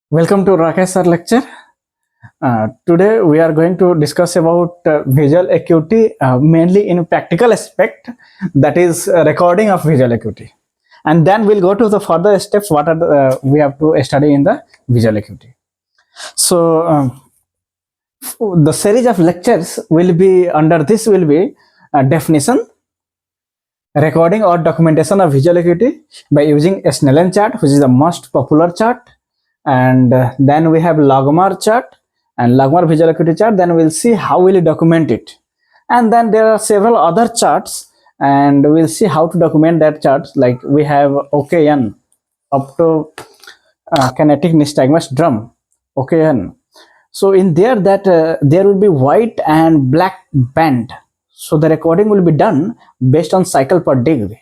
Welcome to Rakesh sir lecture. Today we are going to discuss about visual acuity, mainly in practical aspect, that is recording of visual acuity, and then we'll go to the further steps what are we have to study in the visual acuity. So the series of lectures will be under this will be definition, recording or documentation of visual acuity by using a Snellen chart, which is the most popular chart, and then we have logmar chart and logmar visual acuity chart. Then we'll see how will you document it, and then there are several other charts, and we'll see how to document that chart. Like we have OKN, opto kinetic nystagmus drum, OKN. So in there that there will be white and black band. So the recording will be done based on cycle per degree,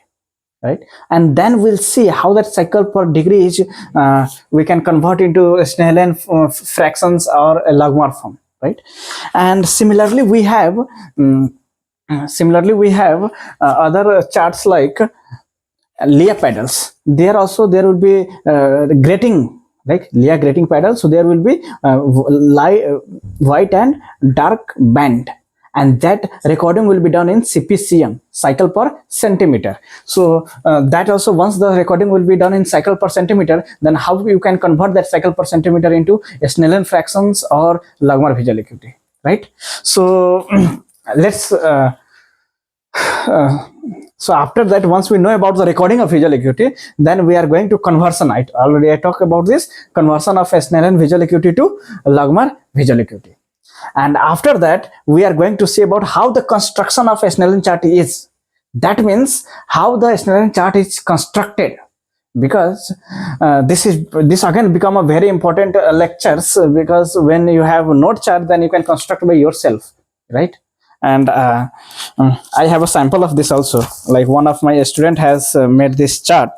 right? And then we'll see how that cycle per degree is we can convert into Snellen fractions or a logmar form, right? And similarly we have other charts like Leah pedals. There also there will be grating, like Leah grating pedal. So there will be white and dark band, and that recording will be done in CPCM, cycle per centimeter. So that also, once the recording will be done in cycle per centimeter, then how you can convert that cycle per centimeter into Snellen fractions or logmar visual acuity, right? So let's so after that, once we know about the recording of visual acuity, then we are going to conversion. I talked about this conversion of Snellen visual acuity to logmar visual acuity. And after that, we are going to see about how the construction of a Snellen chart is. That means how the Snellen chart is constructed, because this again become a very important lectures, because when you have node chart, then you can construct by yourself, right? And I have a sample of this also. Like one of my student has made this chart.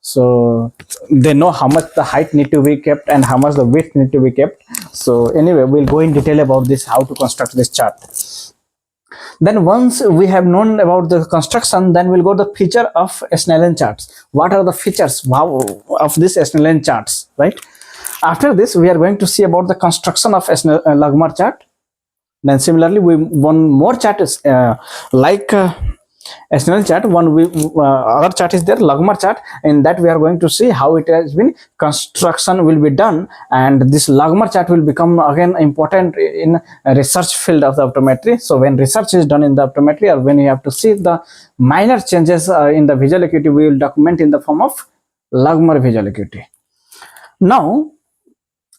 So they know how much the height need to be kept and how much the width need to be kept. So anyway, we'll go in detail about this, how to construct this chart. Then once we have known about the construction, then we'll go to the feature of Snellen charts. What are the features of this Snellen charts, right? After this, we are going to see about the construction of logmar chart. Then similarly, one more chart is like Snellen chart. Other chart is there, logmar chart. In that we are going to see how it has been construction will be done, and this logmar chart will become again important in research field of the optometry. So when research is done in the optometry, or when you have to see the minor changes in the visual acuity, we will document in the form of logmar visual acuity. Now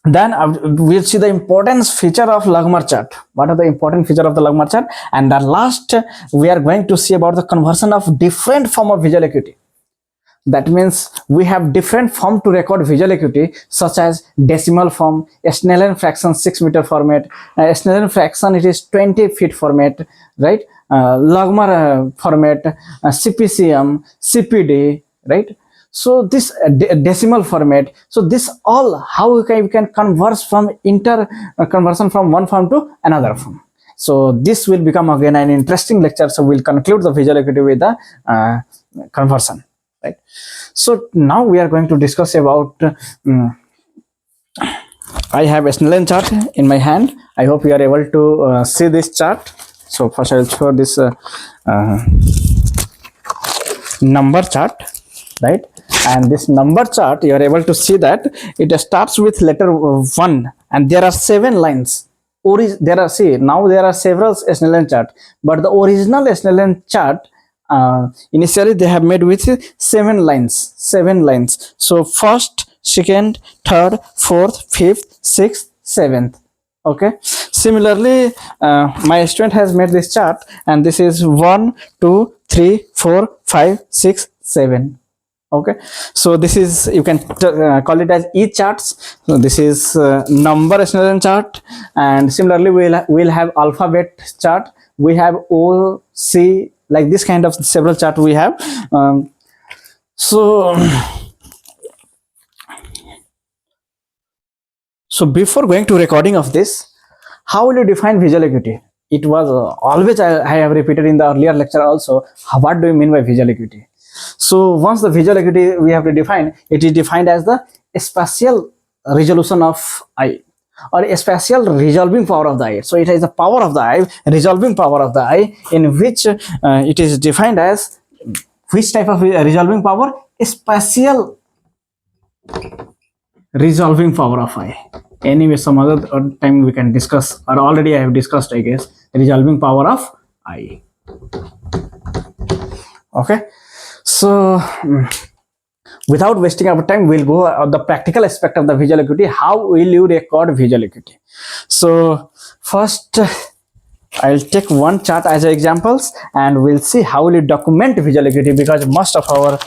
then we'll see the importance feature of logmar chart. What are the important feature of the logmar chart? And the last, we are going to see about the conversion of different form of visual acuity. That means we have different form to record visual acuity, such as decimal form, Snellen fraction 6 meter format, Snellen fraction it is 20 feet format, right? Logmar format, CPCM, CPD, right? So this decimal format. So this all how we can converse from conversion from one form to another form. So this will become again an interesting lecture. So we'll conclude the visual acuity with the conversion, right? So now we are going to discuss about I have a Snellen chart in my hand. I hope you are able to see this chart. So first I will show this number chart, right? And this number chart, you are able to see that it starts with letter 1, and there are 7 lines. There are several Snellen chart, but the original Snellen chart initially they have made with 7 lines. So first, second, third, fourth, fifth, sixth, seventh. Okay. Similarly, my student has made this chart, and this is 1, 2, 3, 4, 5, 6, 7. Okay, so this is, you can call it as E charts. So this is number Snellen chart, and similarly we'll have alphabet chart. We have O, C, like this kind of several chart we have. So before going to recording of this, how will you define visual acuity? It was always I have repeated in the earlier lecture also. What do you mean by visual acuity? So once the visual acuity we have to define, it is defined as the spatial resolution of eye, or a spatial resolving power of the eye. So it is the power of the eye, resolving power of the eye, in which it is defined as which type of resolving power? Spatial resolving power of eye. Anyway, some other time we can discuss, or already I have discussed, I guess, resolving power of eye. Okay, so without wasting our time, we'll go on the practical aspect of the visual acuity. How will you record visual acuity? So first, I'll take one chart as examples, and we'll see how will you document visual acuity, because most of our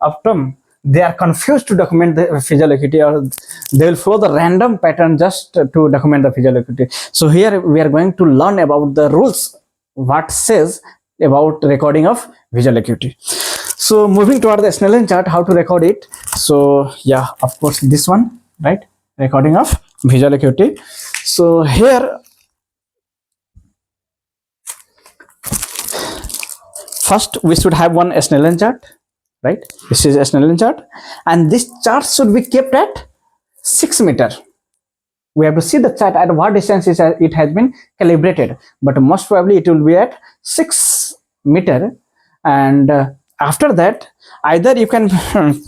optom, they are confused to document the visual acuity, or they will follow the random pattern just to document the visual acuity. So here we are going to learn about the rules, what says about recording of visual acuity. So moving toward the Snellen chart, how to record it. So yeah, of course, this one, right? Recording of visual acuity. So here, first we should have one Snellen chart, right? This is a Snellen chart, and this chart should be kept at 6 meter. We have to see the chart at what distance it has been calibrated, but most probably it will be at 6 meter. And after that, either you can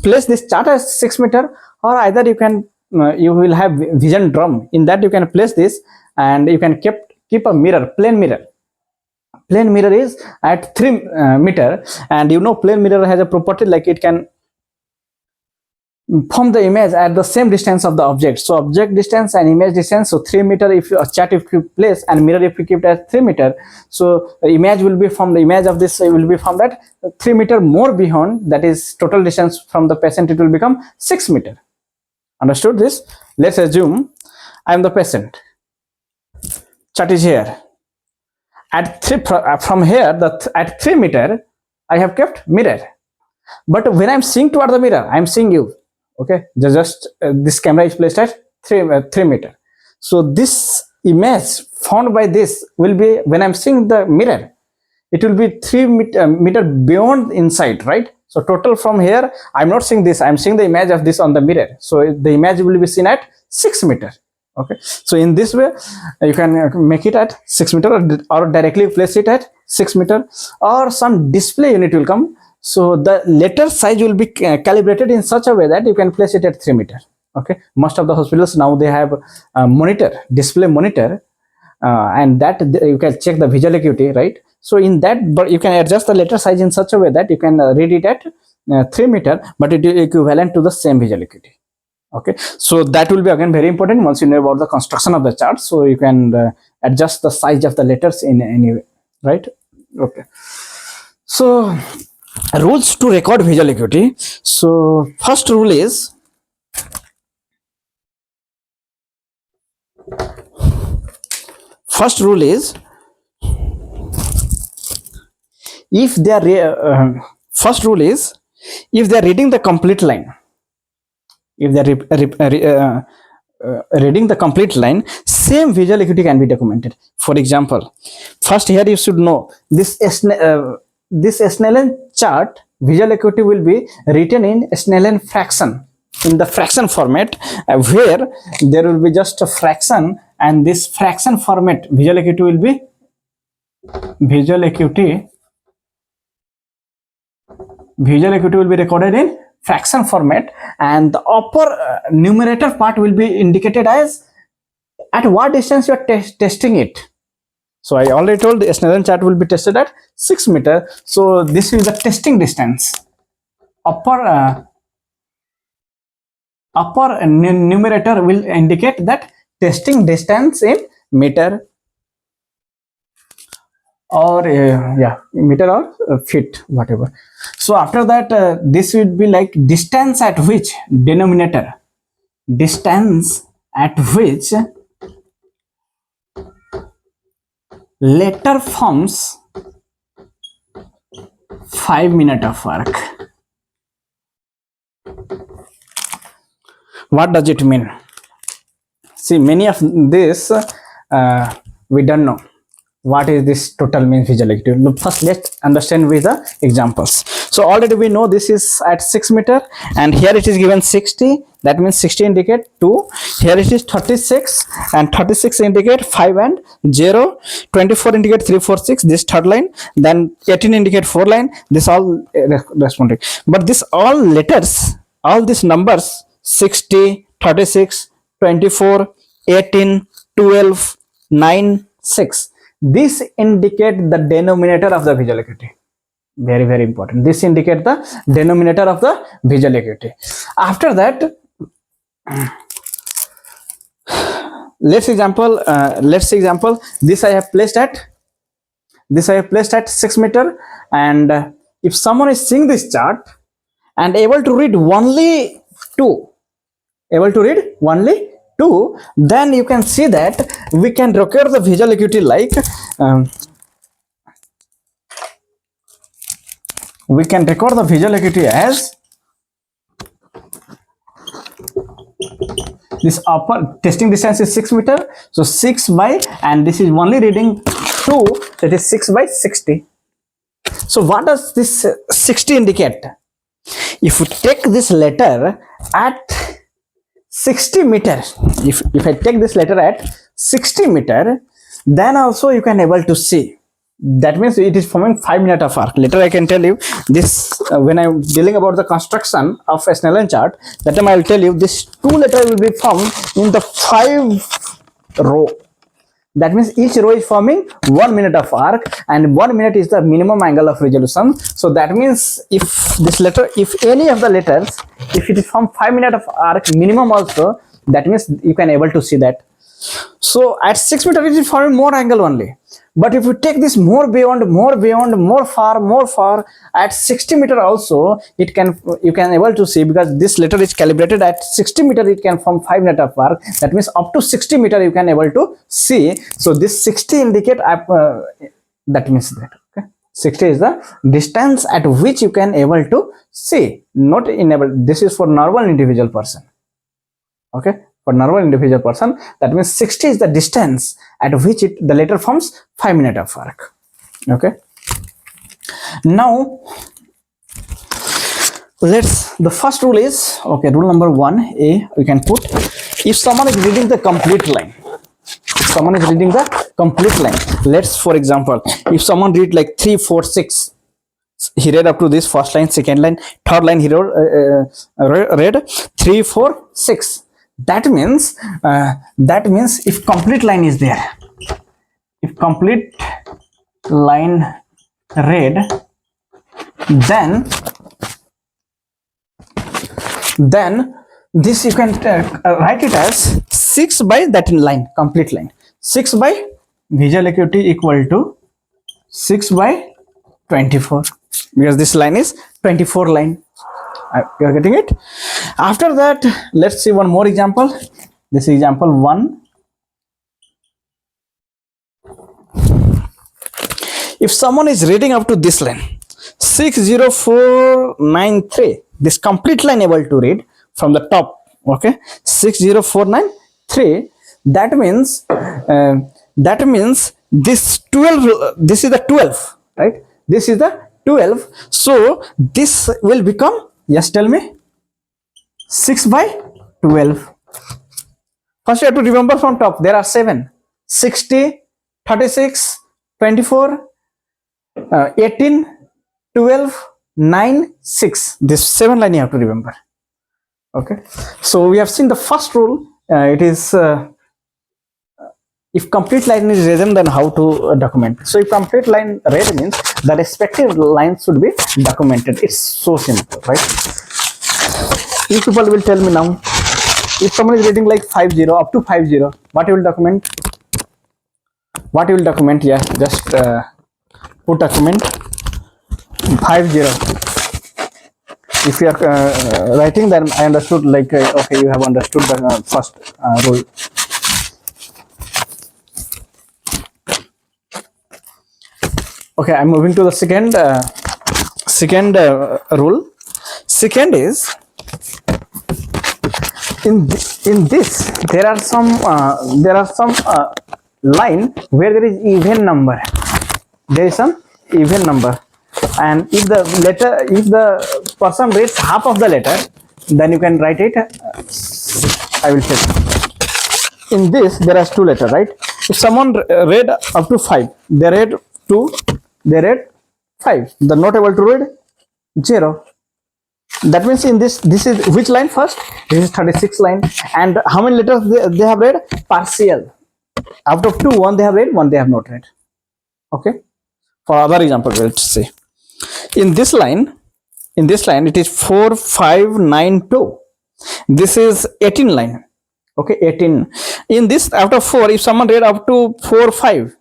place this chart at 6 meter, or either you can you will have vision drum. In that you can place this, and you can keep a mirror, plane mirror. Plane mirror is at 3 meter, and you know plane mirror has a property like it can form the image at the same distance of the object. So object distance and image distance, so 3 meter if a chart if you place, and mirror if you keep it at 3 meter, so the image will be from the image of this will be from that 3 meter more beyond, that is total distance from the patient, it will become 6 meter. Understood this? Let's assume I am the patient, chart is here. At 3 from here, at 3 meter I have kept mirror, but when I'm seeing toward the mirror, I'm seeing you. Okay, just this camera is placed at 3 meter. So this image found by this will be, when I'm seeing the mirror, it will be 3 meter beyond inside, right? So total from here, I'm not seeing this, I'm seeing the image of this on the mirror. So the image will be seen at 6 meter. Okay, so in this way you can make it at 6 meter, or directly place it at 6 meter, or some display unit will come. So the letter size will be calibrated in such a way that you can place it at 3 meter. Okay, most of the hospitals now they have a monitor, display monitor, and that you can check the visual acuity, right? So in that, but you can adjust the letter size in such a way that you can read it at 3 meter, but it is equivalent to the same visual acuity. Okay, so that will be again very important once you know about the construction of the chart. So you can adjust the size of the letters in any way, right? Okay, so rules to record visual acuity. So first rule is, if they are first rule is, if they are reading the complete line, if they are reading the complete line, same visual acuity can be documented. For example, first here you should know this Snellen chart visual acuity will be written in Snellen fraction, in the fraction format, where there will be just a fraction, and this fraction format visual acuity will be recorded in fraction format, and the upper numerator part will be indicated as at what distance you are testing it. So I already told the Snellen chart will be tested at 6 meter. So this is the testing distance. Upper numerator will indicate that testing distance in meter, or meter or feet, whatever. So after that, this would be like distance at which denominator, distance at which letter forms 5 minutes of work. What does it mean? See, many of this we don't know. what is this total mean visual acuity? Look, first let's understand with the examples. So already we know this is at 6 meter, and here it is given 60, that means 60 indicate 2, here it is 36 and 36 indicate 5 and 0, 24 indicate 3 4 6, this third line, then 18 indicate 4 line, this all responding. But this all letters, all these numbers 60, 36, 24, 18, 12, 9, 6, this indicate the denominator of the visual acuity. Very, very important. This indicate the denominator of the visual acuity. After that, let's example this I have placed at 6 meter, and if someone is seeing this chart and able to read only 2, then you can see that we can record the visual acuity like we can record the visual acuity as this upper testing distance is 6 meter, so 6 by, and this is only reading 2, that is 6 by 60. So what does this 60 indicate? If you take this letter at 60 meter, if I take this letter at 60 meter, then also you can able to see, that means it is forming 5 meter of arc. Later I can tell you this when I'm dealing about the construction of a Snellen chart, that time I will tell you this 2 letter will be formed in the 5 row. That means each row is forming 1 minute of arc, and 1 minute is the minimum angle of resolution. So that means if this letter, if any of the letters, if it is from 5 minute of arc minimum also, that means you can able to see that. So at 6 meter it is forming more angle only. But if you take this more beyond, more far, at 60 meter also, it can, you can able to see, because this letter is calibrated at 60 meter, it can form 5 meter of arc. That means up to 60 meter you can able to see. So this 60 indicate that means that, okay, 60 is the distance at which you can able to see, not enable. This is for normal individual person, okay. For normal individual person, that means 60 is the distance at which the letter forms 5 minute of arc. Okay. Now the first rule is, okay, rule number 1A, we can put, if someone is reading the complete line, let's, for example, if someone read like 3 4 6, he read up to this first line, second line, third line, he read 3 4 6. That means if complete line is there, if complete line read, then this you can write it as 6 by that line, complete line, 6 by visual acuity equal to 6 by 24, because this line is 24 line. You are getting it? After that, let's see one more example. This is example 1. If someone is reading up to this line 60493, this complete line able to read from the top, okay, 60493, that means this 12, this is the 12, right? This is the 12. So this will become, yes, tell me, 6 by 12. First you have to remember from top, there are 7, 60, 36, 24, 18, 12, 9, 6. This 7 line you have to remember. Okay. So we have seen the first rule. It is if complete line is read, then how to document. So if complete line read means the respective lines should be documented. It's so simple, right? You people will tell me now, if someone is reading like 50 up to 50, what you will document? What you will document? Yeah, just put document 50. If you are writing, then I understood, like okay, you have understood the first rule. Okay, I'm moving to the second rule. Second is, in this there are some line where there is even number, there is some even number, and if the person reads half of the letter, then you can write it. I will tell you. In this there are two letters, right? If someone read up to 5, they read 2, they read 5, they're not able to read 0. That means in this is which line first? This is 36 line, and how many letters they have read? Partial. Out of 2, 1 they have read, 1 they have not read. Okay. For other example, let's see. In this line it is 4, 5, 9, 2. This is 18 line. Okay, 18. In this, out of 4, if someone read up to 4, 5,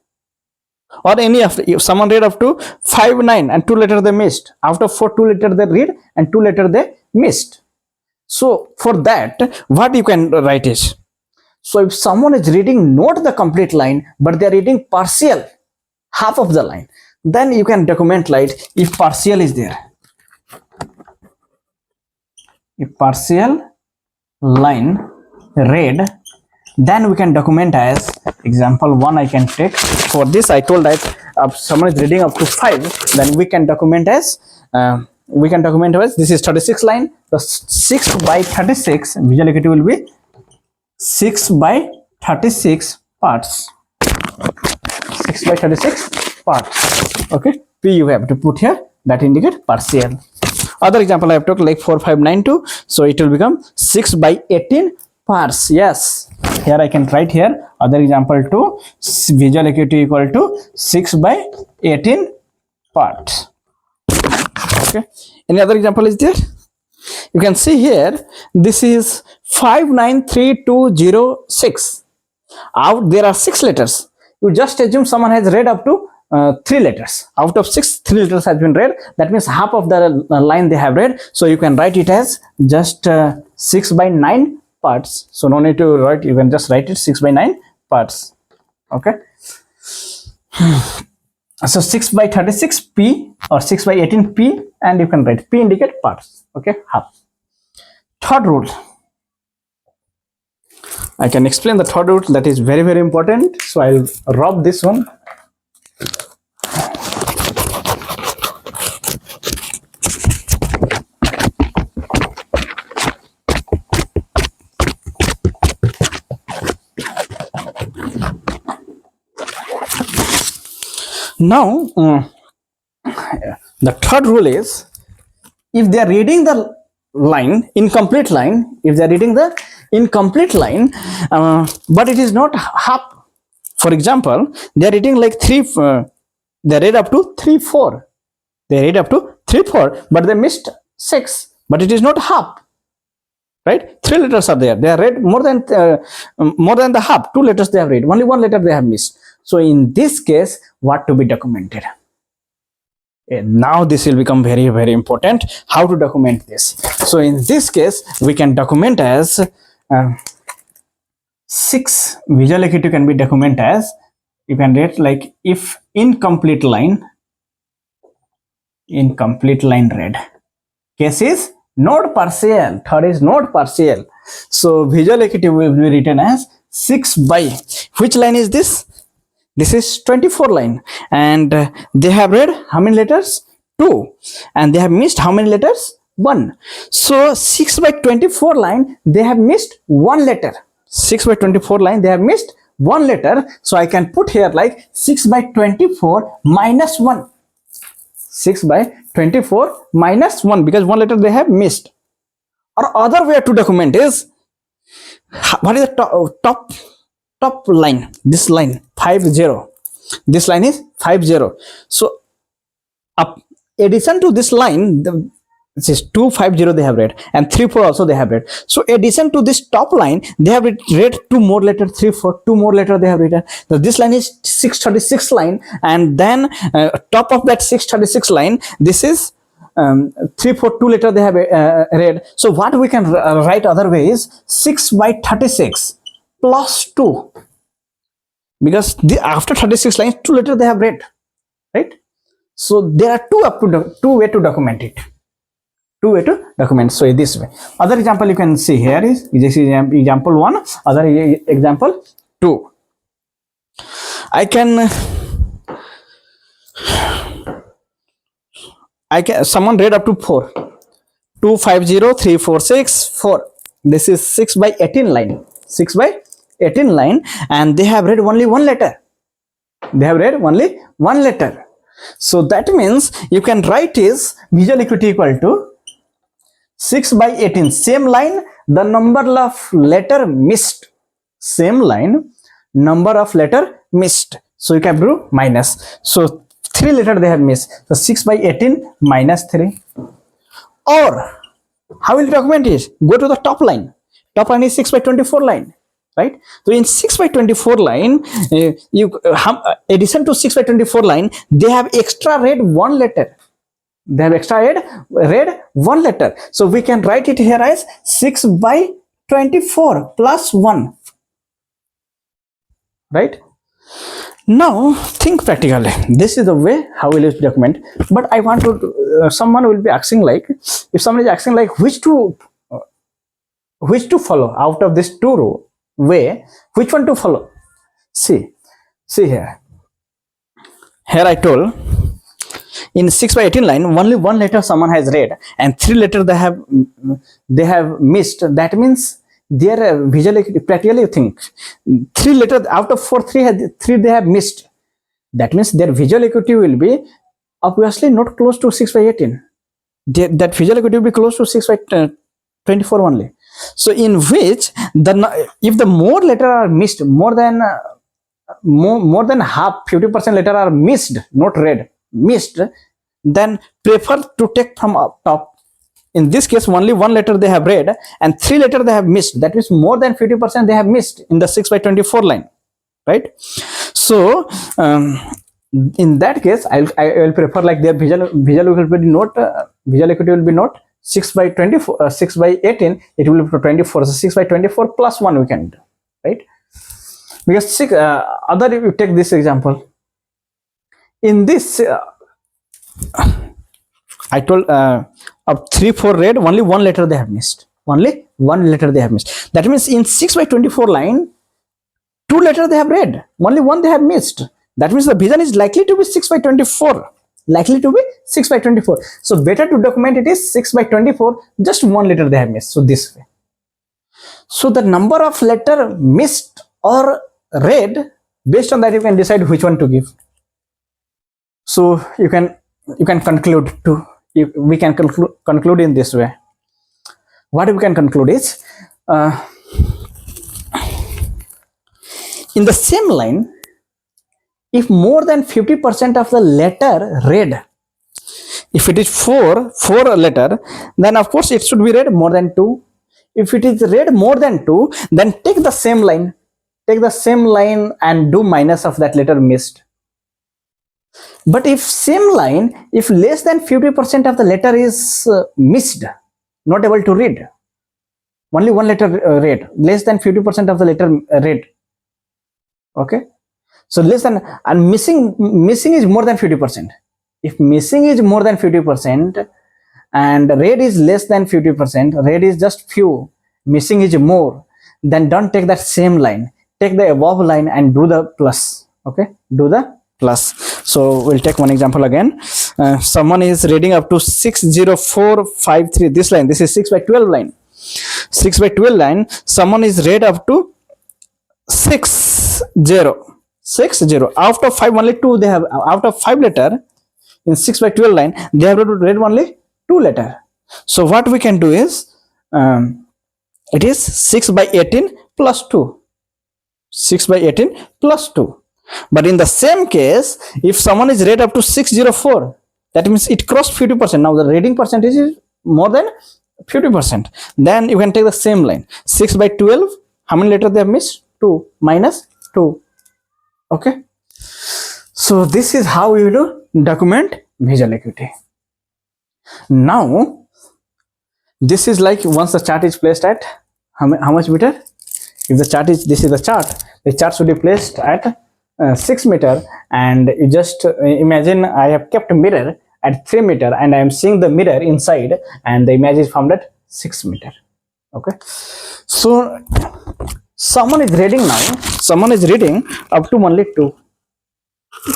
or any of, if someone read up to 5, 9, and 2 letters they missed. Out of 4, 2 letters they read and 2 letters they missed. So for that, what you can write is, so if someone is reading not the complete line, but they are reading partial, half of the line, then you can document like, if partial is there, if partial line read, then we can document as example 1. I can take, for this I told that someone is reading up to 5, then we can document as this is 36 line. The 6 by 36 visual acuity will be 6 by 36 parts. 6 by 36 parts. Okay, P you have to put here, that indicate partial. Other example I have took like 4, 5, 9, 2, so it will become 6 by 18 parts. Yes, here I can write here other example 2, visual acuity equal to 6 by 18 parts. Okay, any other example is there? You can see here, this is 593206. Out there are 6 letters. You just assume someone has read up to 3 letters. Out of 6, 3 letters has been read. That means half of the line they have read. So you can write it as just 6 by 9 parts. So no need to write, you can just write it 6 by 9 parts. Okay. So 6 by 36 P or 6 by 18 P, and you can write P indicate parts. Okay, half. Third rule. I can explain the third rule, that is very, very important. So I'll rub this one. Now, the third rule is, if they are reading the line, incomplete line, if they are reading the incomplete line, but it is not half. For example, they are reading like 3, they read up to 3, 4. They read up to 3, 4, but they missed 6, but it is not half. Right? 3 letters are there. They have read more than the half. 2 letters they have read. Only 1 letter they have missed. So in this case, what to be documented? Now this will become very, very important. How to document this? So in this case, we can document as 6. Visual acuity can be documented as, you can write like, if incomplete line read. Case is not partial. Third is not partial. So visual acuity will be written as 6 by, which line is this? This is 24 line, and they have read how many letters? 2, and they have missed how many letters? 1. So 6 by 24 line, they have missed 1 letter. 6 by 24 line, they have missed 1 letter. So I can put here like 6 by 24 minus 1. 6 by 24 minus 1, because 1 letter they have missed. Or other way to document is, what is the top line? This line 50. This line is 50. So addition to this line, this is 250 they have read, and 34 also they have read. So addition to this top line, they have read 2 more letters, 34, 2 more letters they have written. So this line is 636 line, and then top of that 636 line, this is 342 letter they have read. So what we can write other way is 6 by 36 plus 2, because after 36 lines, 2 letters they have read, right? So there are two way to document it. 2 way to document. So this way. Other example you can see here is, this is example 1, other example 2. I can someone read up to 4. 250 346 4. This is 6 by 18 line. 6 by 18 line, and they have read only one letter. They have read only one letter. So that means you can write is visual acuity equal to 6 by 18. Same line, the number of letter missed. Same line, number of letter missed. So you can do minus. So 3 letter they have missed. So 6 by 18 minus 3. Or how will you document it? Go to the top line. Top line is 6 by 24 line, right? So in 6 by 24 line, addition to 6 by 24 line, they have extra read one letter. They have extra read one letter. So we can write it here as 6 by 24 plus 1, right? Now think practically. This is the way how we will document. But I want to someone will be asking, like, if someone is asking like which to follow out of this 2 row way, which one to follow? See here I told in 6 by 18 line only one letter someone has read and 3 letter they have missed. That means their visual practically, you think 3 letters out of 4, 3 they have missed. That means their visual acuity will be obviously not close to 6 by 18. That visual acuity will be close to 6 by 24 only. So in which if the more letter are missed, more than half, 50% letter are missed, not read, missed, then prefer to take from up top. In this case, only one letter they have read and 3 letter they have missed. That means more than 50% they have missed in the 6 by 24 line, right? So in that case, I will prefer like their visual acuity will be not 6 by 24, 6 by 18. It will be 24. So 6 by 24 plus 1 we can do, right? Because other, if you take this example, in this I told of 3 4 read, only one letter they have missed. Only one letter they have missed. That means in 6 by 24 line, 2 letters they have read, only one they have missed. That means the vision is likely to be 6 by 24. Likely to be 6 by 24. So better to document it is 6 by 24, just one letter they have missed. So this way. So the number of letter missed or read, based on that you can decide which one to give. So you can conclude to, we can conclude in this way. What we can conclude is in the same line, if more than 50% of the letter read, if it is 4 letter, then of course it should be read more than 2. If it is read more than 2, then take the same line and do minus of that letter missed. But if same line, if less than 50% of the letter is missed, not able to read, only one letter read, less than 50% of the letter read, okay? So less than, and missing is more than 50%. If missing is more than 50% and read is less than 50%, read is just few, missing is more, then don't take that same line. Take the above line and do the plus, okay? Do the plus. So we'll take one example again. Someone is reading up to 60453. This line, this is 6 by 12 line. 6 by 12 line, someone is read up to 60. Out of 5, only 2 they have. Out of 5 letter in 6 by 12 line, they have to read only 2 letter. So what we can do is it is 6 by 18 plus 2. 6 by 18 plus 2. But in the same case, if someone is read up to 604, that means it crossed 50%. Now the reading percentage is more than 50%. Then you can take the same line. 6 by 12, how many letters they have missed? 2 minus 2. Okay. So this is how you do document visual acuity. Now, this is like once the chart is placed at how much meter? If the chart is, this is the chart should be placed at 6 meter, and you just imagine I have kept a mirror at 3 meter and I am seeing the mirror inside and the image is formed at 6 meter. Okay. So someone is reading now, someone is reading up to only 2.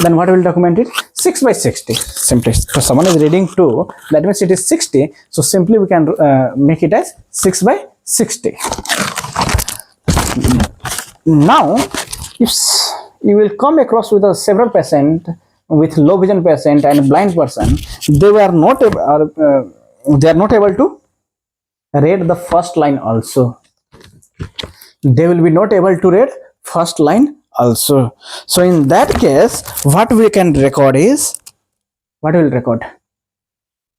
Then what will document it? 6 by 60. Simply, so someone is reading 2, that means it is 60. So simply we can make it as 6 by 60. Now, if you will come across with a several patient with low vision patient and blind person, they are not able to read the first line also. They will be not able to read first line also. So in that case, what we can record is, what will record?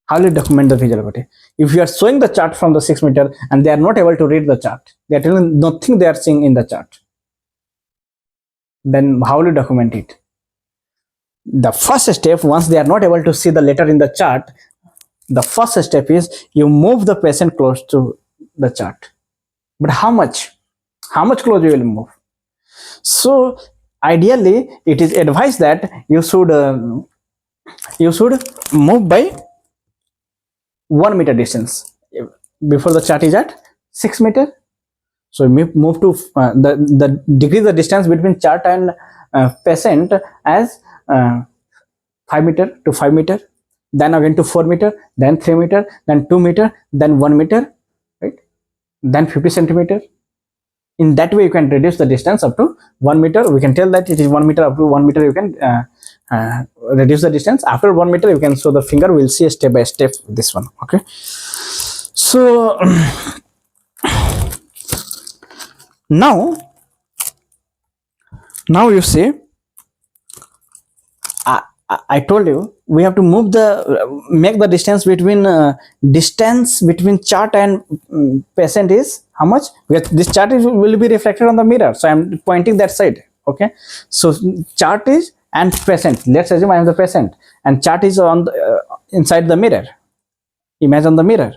How will you document the visual acuity? If you are showing the chart from the 6 meter and they are not able to read the chart, they are telling nothing they are seeing in the chart, then how will you document it? The first step, once they are not able to see the letter in the chart, the first step is you move the patient close to the chart. But how much? How much close you will move? So ideally, it is advised that you should move by 1 meter distance. Before the chart is at 6 meter, so move to the decrease the distance between chart and patient as 5 meter to 5 meter, then again to 4 meter, then 3 meter, then 2 meter, then 1 meter, right? Then 50 centimeter. In that way, you can reduce the distance up to 1 meter. We can tell that it is 1 meter. Up to 1 meter, you can reduce the distance. After 1 meter, you can show the finger. We'll see step by step this one. Okay. So now you see, I told you we have to move make the distance between chart and patient is how much? This chart will be reflected on the mirror, so I'm pointing that side. Okay, so chart is and patient. Let's assume I am the patient and chart is on the, inside the mirror, image on the mirror.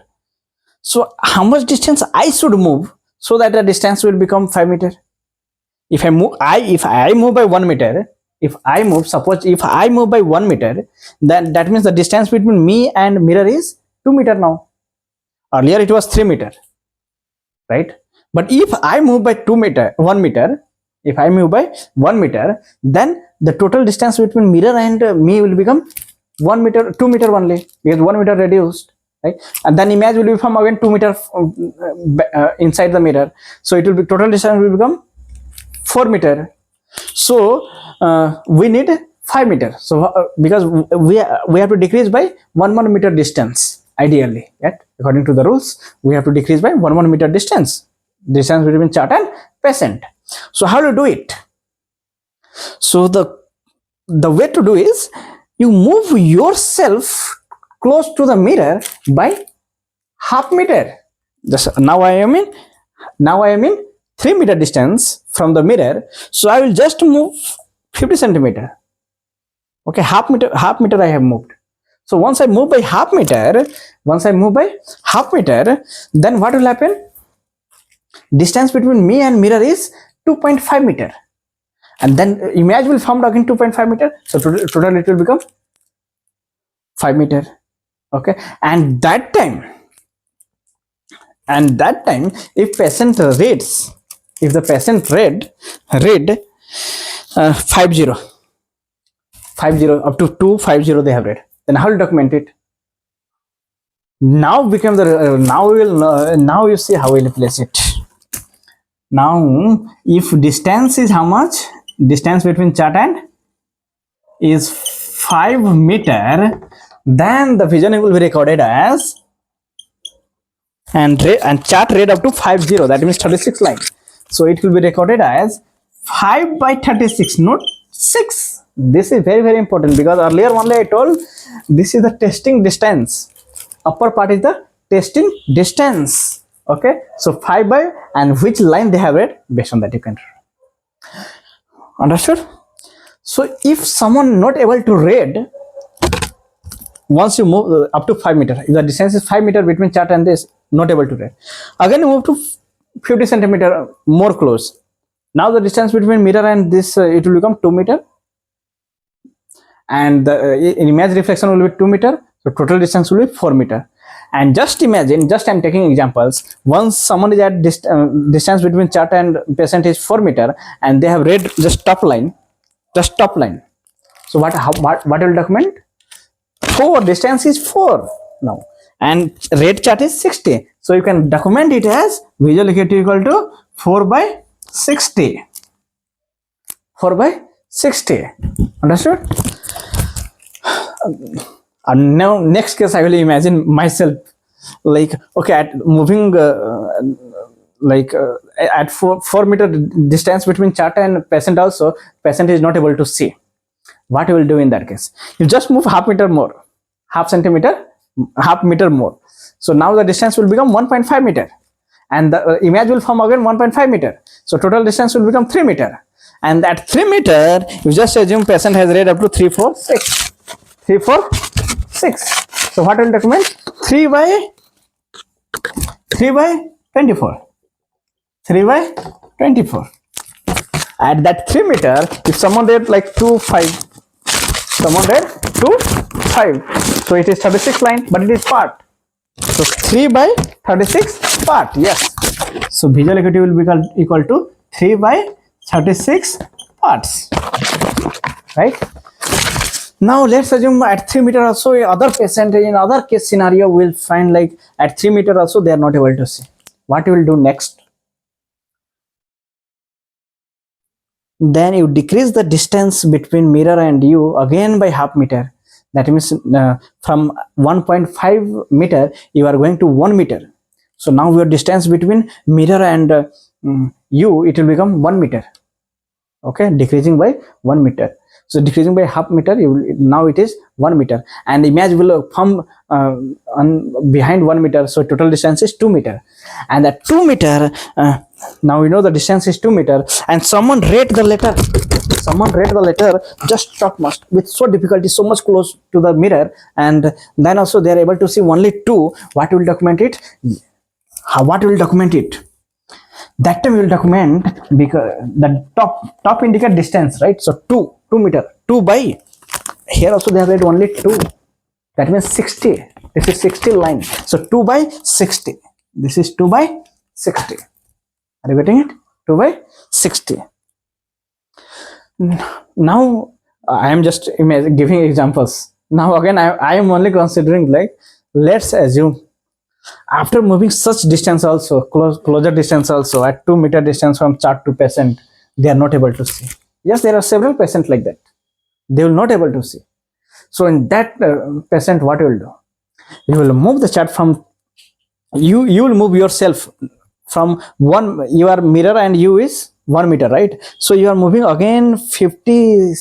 So how much distance I should move so that the distance will become 5 meter? If I move by 1 meter, suppose if I move by 1 meter, then that means the distance between me and mirror is 2 meter now. Earlier it was 3 meter, right? But if I move by 1 meter, if I move by 1 meter, then the total distance between mirror and me will become 1 meter, 2 meter only, because 1 meter reduced, right? And then image will become again 2 meter inside the mirror. So it will be total distance will become 4 meter. So we need 5 meter. So because we have to decrease by 1 meter distance ideally, right? According to the rules, we have to decrease by 1 meter distance between chart and patient. So how to do it? So the way to do is you move yourself close to the mirror by half meter. Now I am in 3 meter distance from the mirror, so I will just move 50 centimeter. Okay, half meter I have moved. So once I move by half meter, then what will happen? Distance between me and mirror is 2.5 meter, and then image will form again 2.5 meter. So total it will become 5 meter. Okay, and that time if the patient read 50 up to 250 they have read, then how will document it? Now become the now you see how we'll place it. Now if distance is how much? Distance between chart and is 5 meter, then the vision will be recorded as and chart read up to 50, that means 36 line. So it will be recorded as 5 by 36, not 6. This is very, very important, because earlier only I told this is the testing distance. Upper part is the testing distance. Okay, so 5 by and which line they have read, based on that you can understood. So if someone not able to read, once you move up to 5 meter, if the distance is 5 meter between chart and this, not able to read, again you move to 50 centimeter more close. Now the distance between mirror and this it will become 2 meter, and the image reflection will be 2 meter. So total distance will be 4 meter. And just imagine, I'm taking examples, once someone is at distance between chart and patient is 4 meter, and they have read just top line, So what will document? 4, distance is 4 now, and red chart is 60. So you can document it as visual acuity equal to 4 by 60. 4 by 60. Understood? And now next case I will imagine myself, like, okay, at moving at 4 meter distance between chart and patient, also patient is not able to see. What you will do in that case? You just move half meter more, half meter more. So now the distance will become 1.5 meter, and the image will form again 1.5 meter. So total distance will become 3 meter. And at 3 meter, you just assume patient has read up to 3, 4, 6. 3, 4, 6. So what will document? 3 by 24. 3 by 24. At that 3 meter, if someone read like 2, 5, someone read 2, 5. So it is 36 line, but it is part. So 3 by 36 part. Yes. So visual acuity will be equal to 3 by 36 parts. Right? Now let's assume at 3 meter also other patient in other case scenario will find like at 3 meter also they are not able to see. What you will do next? Then you decrease the distance between mirror and you again by half meter. That means from 1.5 meter you are going to 1 meter. So now your distance between mirror and you, it will become 1 meter. Okay, decreasing by 1 meter. So decreasing by half meter, now it is 1 meter, and image will form behind 1 meter. So total distance is 2 meter, and at 2 meter, now we know the distance is 2 meter, and someone read the letter. Someone read the letter just topmost with so difficulty, so much close to the mirror, and then also they are able to see only 2. What will document it? What will document it? That time we will document, because the top indicate distance, right? So 2 meter, 2 by, here also they have read only 2. That means 60. This is 60 line. So 2 by 60. This is 2 by 60. Are you getting it? 2 by 60. Now I am just giving examples. Now again I am only considering, like, let's assume after moving such distance also, closer distance also, at 2 meter distance from chart to patient, they are not able to see. Yes, there are several patients like that. They will not able to see. So in that patient, what you will do? You will move the chart from, you will move yourself from your mirror and you is 1 meter, right? So you are moving again 50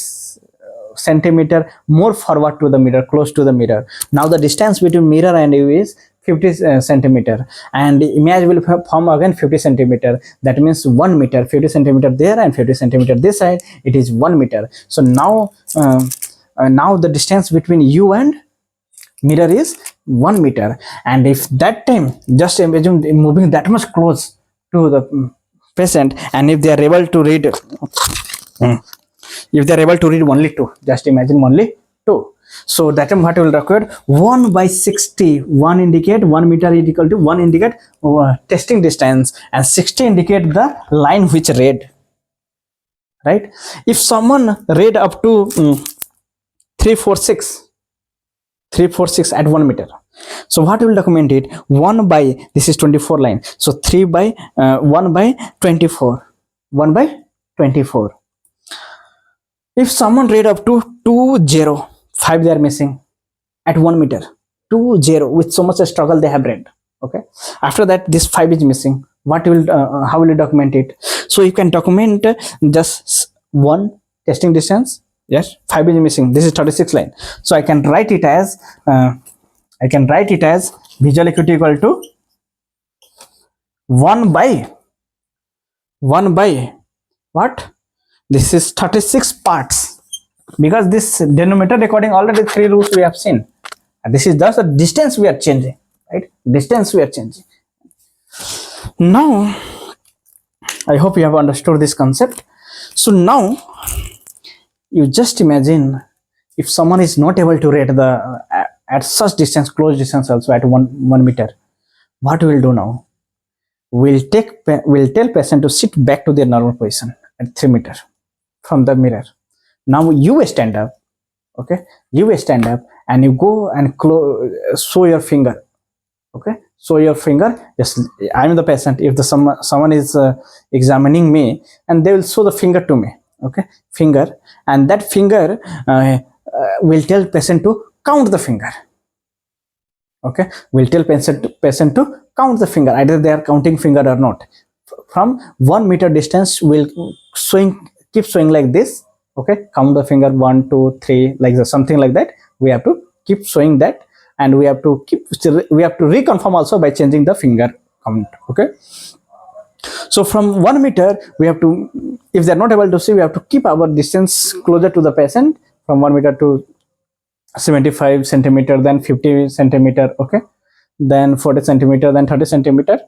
centimeter more forward to the mirror, close to the mirror. Now the distance between mirror and you is 50 centimeter, and the image will form again 50 centimeter. That means 1 meter, 50 centimeter there and 50 centimeter this side, it is 1 meter. So now now the distance between you and mirror is 1 meter, and if that time, just imagine moving that much close to the patient, and if they are able to read if they are able to read only 2, just imagine only 2. So that time what will record? 1 by 60. 1 indicate 1 meter is equal to 1 indicate testing distance, and 60 indicate the line which read, right? If someone read up to 346 at 1 meter, so what will document it? 1 by, this is 24 line, so 3 by 1 by 24. 1 by 24. If someone read up to 205, they are missing at 1 meter. 20, with so much struggle they have read. Okay, after that this 5 is missing. What will how will you document it? So you can document just 1 testing distance. Yes, 5 is missing. This is 36 line. So I can write it as visual acuity equal to 1 by what? This is 36 parts, because this denominator recording already 3 rules we have seen. And this is just the distance we are changing, right? Distance we are changing. Now I hope you have understood this concept. So now you just imagine if someone is not able to read the at such distance, close distance also at 1 meter, what we will do now? We'll tell patient to sit back to their normal position at 3 meter from the mirror. Now you stand up Okay, you will stand up and you go and show your finger. Okay, show your finger. Yes, I'm the patient. If the someone is examining me, and they will show the finger to me. Okay, finger, and that finger will tell patient to count the finger. Okay, we'll tell patient to count the finger, either they are counting finger or not. From 1 meter distance, we'll keep showing like this. Okay, count the finger, 1 2 3, like that, something like that. We have to keep showing that, and we have to reconfirm also by changing the finger count. Okay, so from 1 meter, we have to, if they're not able to see, we have to keep our distance closer to the patient, from 1 meter to 75 centimeter, then 50 centimeter. Okay, then 40 centimeter, then 30 centimeter,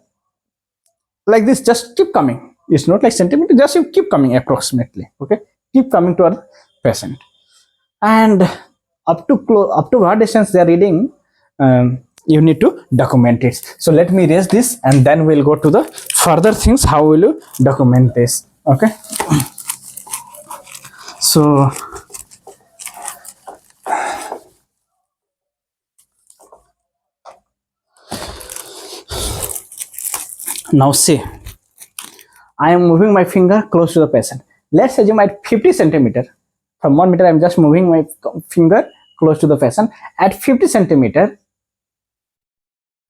like this. Just keep coming. It's not like centimeter, just you keep coming approximately. Okay, keep coming to our patient, and up to what distance they are reading, you need to document it. So let me erase this, and then we'll go to the further things. How will you document this? Okay, so now see, I am moving my finger close to the patient. Let's assume at 50 centimeter. From 1 meter, I'm just moving my finger close to the patient. At 50 centimeter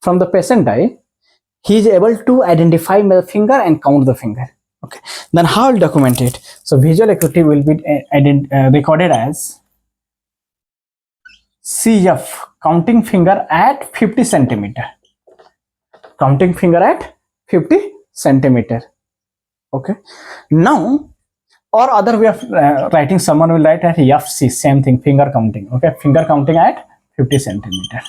from the patient eye, he is able to identify the finger and count the finger. Okay, then how I'll document it? So visual acuity will be recorded as CF, counting finger at 50 centimeter. Counting finger at 50 centimeter. Okay, now, or other way of writing, someone will write at FC, same thing, finger counting. Okay, finger counting at 50 centimeter.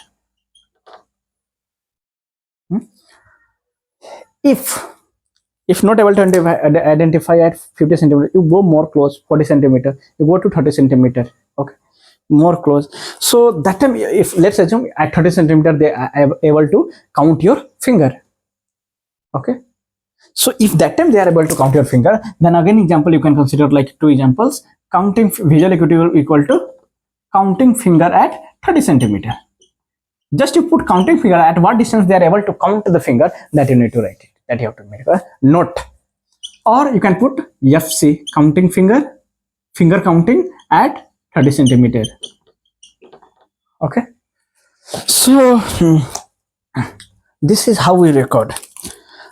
If not able to identify at 50 centimeter, you go more close, 40 centimeter, you go to 30 centimeter. Okay, more close. So that time, if let's assume at 30 centimeter they are able to count your finger. Okay, so if that time they are able to count your finger, then again example you can consider like 2 examples. Counting visual acuity will equal to counting finger at 30 centimeter. Just you put counting finger at what distance they are able to count the finger, that you need to write it, that you have to make a note. Or you can put FC, counting finger counting at 30 centimeter. Okay, so this is how we record.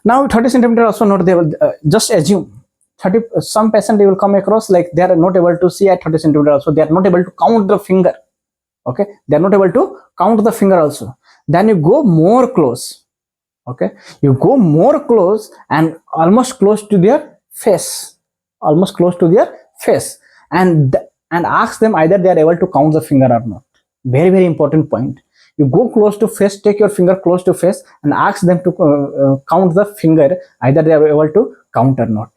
Now 30 centimeter also not they will just assume 30, some patient they will come across like they are not able to see at 30 centimeter also, they are not able to count the finger. Okay, they are not able to count the finger also. Then you go more close. Okay, you go more close and almost close to their face, and ask them either they are able to count the finger or not. Very, very important point. You go close to face, take your finger close to face and ask them to count the finger, either they are able to count or not.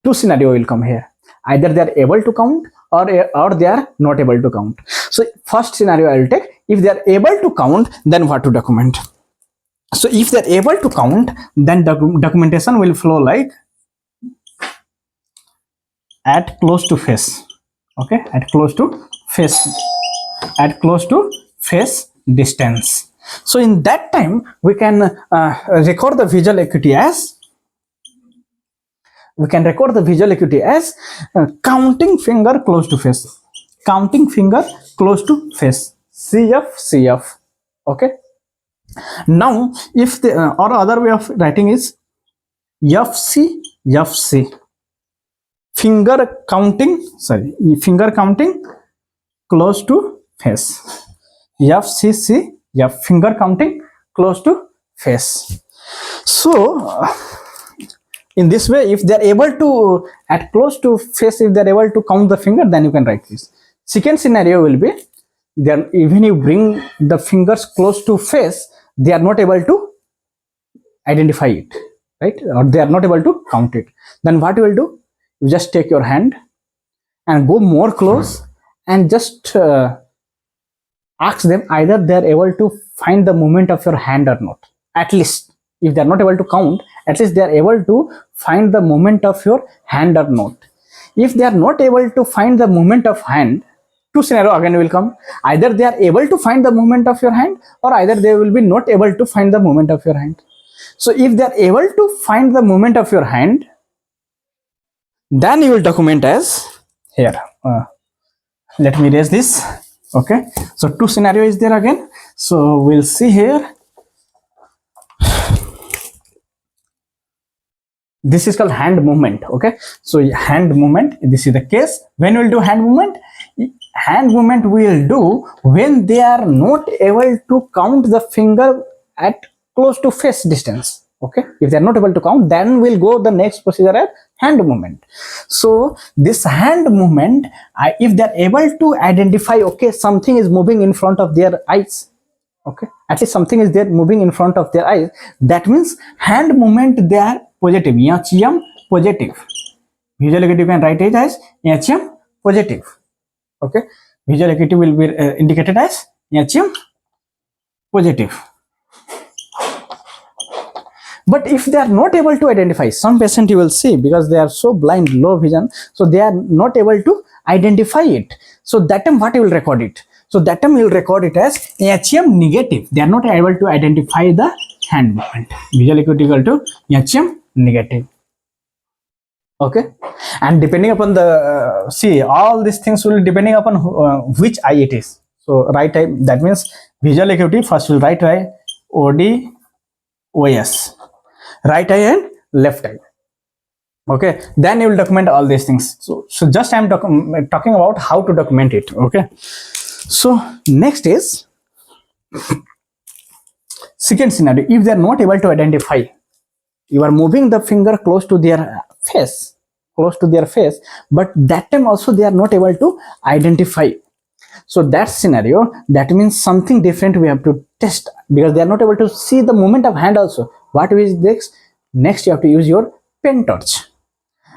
Two scenario will come here, either they are able to count or they are not able to count. So first scenario I will take, if they are able to count, then what to document? So if they are able to count, then documentation will flow like at close to face. Okay, at close to face distance. So in that time we can record the visual acuity as counting finger close to face, CF. Okay, now if the or other way of writing is FC, finger counting close to face, finger counting close to face. So in this way, if they are able to at close to face, if they are able to count the finger, then you can write this. Second scenario will be, then even you bring the fingers close to face, they are not able to identify it, right? Or they are not able to count it. Then what you will do? You just take your hand and go more close and just ask them either they are able to find the movement of your hand or not. At least if they are not able to count, at least they are able to find the movement of your hand or not. If they are not able to find the movement of hand two scenario again will come. Either they are able to find the movement of your hand, or either they will be not able to find the movement of your hand. So if they are able to find the movement of your hand, then you will document as here. Let me erase this. Okay, so two scenario is there again. So we'll see here. This is called hand movement. Okay, so hand movement, this is the case. When we'll do hand movement? Hand movement we'll do when they are not able to count the finger at close to face distance. Okay, if they are not able to count, then we'll go the next procedure at hand movement. So this hand movement, if they are able to identify, okay, something is moving in front of their eyes, okay, at least something is there moving in front of their eyes, that means hand movement they are positive. Achium positive. Visual acuity can write it as achium positive. Okay, visual acuity will be indicated as achium positive. But if they are not able to identify, some patient you will see, because they are so blind, low vision, so they are not able to identify it. So that time what you will record it? So that time you will record it as achium negative. They are not able to identify the hand movement. Visual acuity equal to achium negative. Okay, and depending upon the see, all these things will depending upon which eye it is. So right eye, that means visual acuity first will right eye, OD, OS, right eye and left eye. Okay, then you will document all these things. So just I'm talking about how to document it. Okay, so next is second scenario. If they are not able to identify, you are moving the finger close to their face, but that time also they are not able to identify. So that scenario, that means something different we have to test, because they are not able to see the movement of hand also. What is this? Next you have to use your pen torch,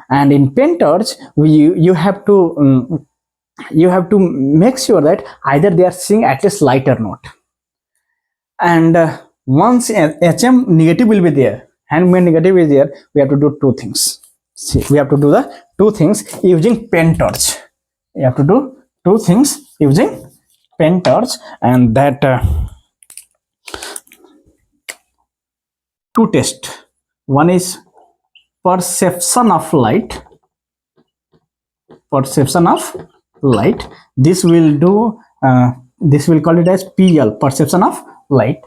and in pen torch you have to make sure that either they are seeing at least light or not. And once HM negative will be there, hand movement negative is there, we have to do two things. See, we have to do the two things using pen torch. You have to do two things using pen torch, and that two tests. One is perception of light. This will do. This will call it as PL, perception of light.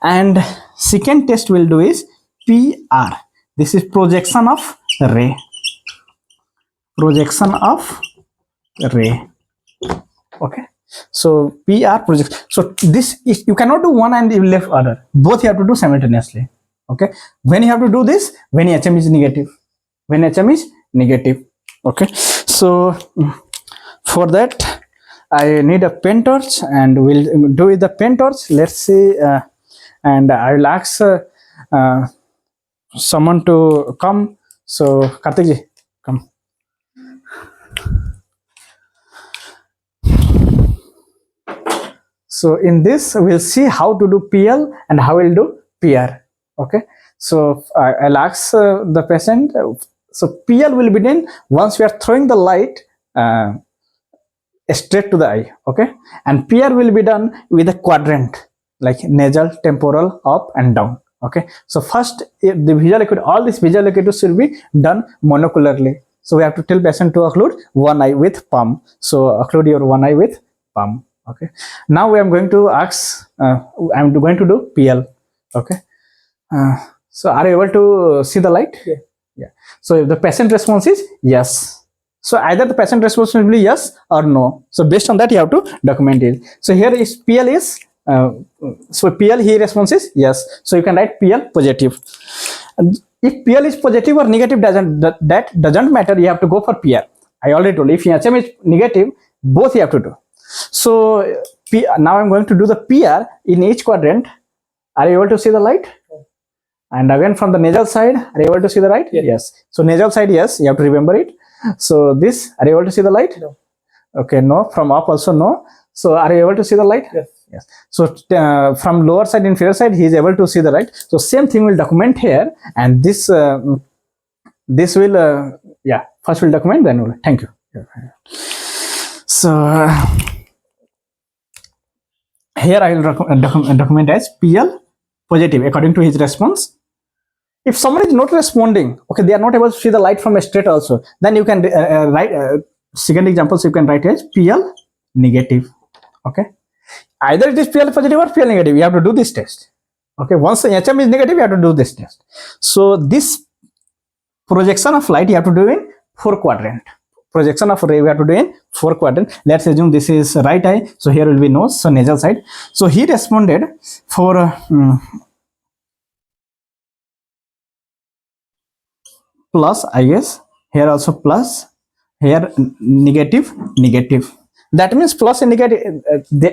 And second test will do is PR. This is projection of ray. Okay, so PR project. So this is, you cannot do one and you left other. Both you have to do simultaneously. Okay, when you have to do this, when HM is negative. Okay, so for that I need a pen torch, and we'll do with the pen torch. Let's see, and I will ask someone to come. So Kartik ji, come. So in this we'll see how to do PL and how we'll do PR. Okay, so I'll ask the patient. So PL will be done once we are throwing the light straight to the eye. Okay, and PR will be done with a quadrant, like nasal, temporal, up and down. Okay, so first the visual acuity, all these visual acuity should be done monocularly. So we have to tell patient to occlude one eye with palm. So occlude your one eye with palm. Okay, now we am going to ask, I'm going to do PL. Okay, so are you able to see the light? Yeah. So if the patient response is yes, so either the patient response will be yes or no. So based on that you have to document it. So here is PL is so PL here response is yes, so you can write PL positive. And if PL is positive or negative, that doesn't matter, you have to go for PR. I already told you, if HM is negative, both you have to do. So now I'm going to do the PR in each quadrant. Are you able to see the light? And again from the nasal side, are you able to see the light? Yes. So nasal side, yes, you have to remember it. So this, are you able to see the light? No. Okay, no. From up also no. So are you able to see the light? Yes. Yes. So from lower side, inferior side, he is able to see the light. So same thing will document here, and this this will yeah, first will document, then will. Thank you. So here I will document as PL positive according to his response. If someone is not responding, okay, they are not able to see the light from straight also, then you can write second examples, you can write as PL negative. Okay, either it is PL positive or PL negative, you have to do this test. Okay, once the HM is negative, you have to do this test. So this projection of light you have to do in 4 quadrant. Projection of ray we have to do in 4 quadrant. Let's assume this is right eye, so here will be nose, so nasal side. So he responded for plus, I guess here also plus, here negative, negative. That means plus and negative.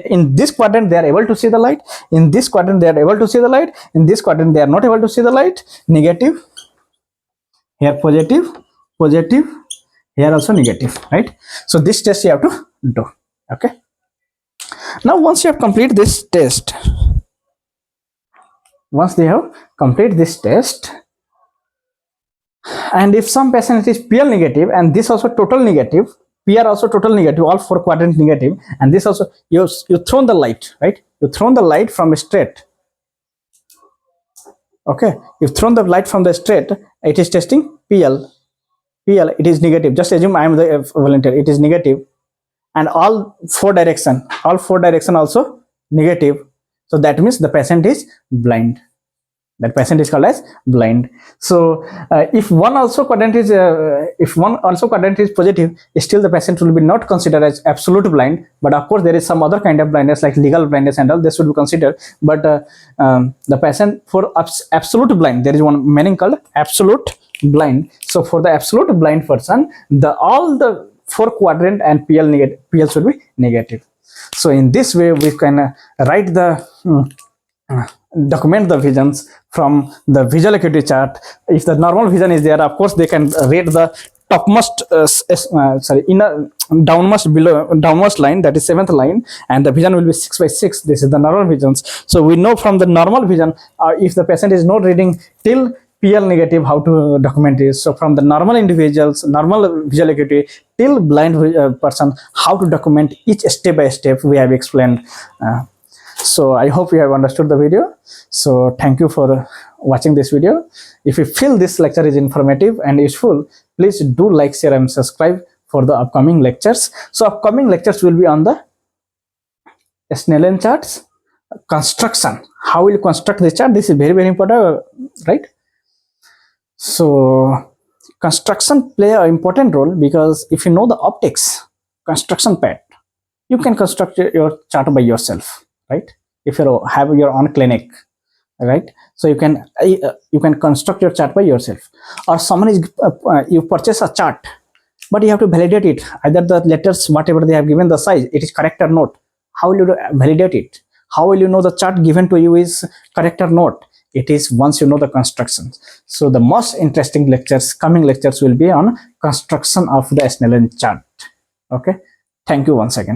In this quadrant they are able to see the light, in this quadrant they are able to see the light, in this quadrant they are not able to see the light. Negative, here positive, positive, here also negative, right? So this test you have to do. Okay, now once you have complete this test, once they have complete this test, and if some patient is PL negative and this also total negative, PR also total negative, all 4 quadrant negative, and this also you thrown the light, right? You thrown the light from straight. Okay, you've thrown the light from the straight, it is testing PL, it is negative. Just assume I am the volunteer, it is negative, and all 4 direction also negative. So that means the patient is blind. That patient is called as blind. So if one also quadrant is positive, still the patient will be not considered as absolute blind. But of course there is some other kind of blindness like legal blindness and all, this should be considered. But the patient for absolute blind, there is one meaning called absolute blind. So for the absolute blind person, all the 4 quadrant and PL should be negative. So in this way we can write the document the visions from the visual acuity chart. If the normal vision is there, of course they can rate the topmost downmost line, that is 7th line, and the vision will be 6/6. This is the normal visions. So we know from the normal vision, if the patient is not reading till PL negative, how to document this. So from the normal individuals, normal visual acuity till blind person, how to document each step by step we have explained. So I hope you have understood the video. So thank you for watching this video. If you feel this lecture is informative and useful, please do like, share and subscribe for the upcoming lectures. So upcoming lectures will be on the Snellen charts, construction. How will you construct this chart? This is very important, right? So construction play an important role, because if you know the optics construction part, you can construct your chart by yourself, right? If you have your own clinic, right? So you can construct your chart by yourself. Or someone is you purchase a chart, but you have to validate it, either the letters whatever they have given the size, it is correct or not. How will you validate it? How will you know the chart given to you is correct or not? It is once you know the constructions. So the most interesting coming lectures will be on construction of the Snellen chart. Okay, thank you once again.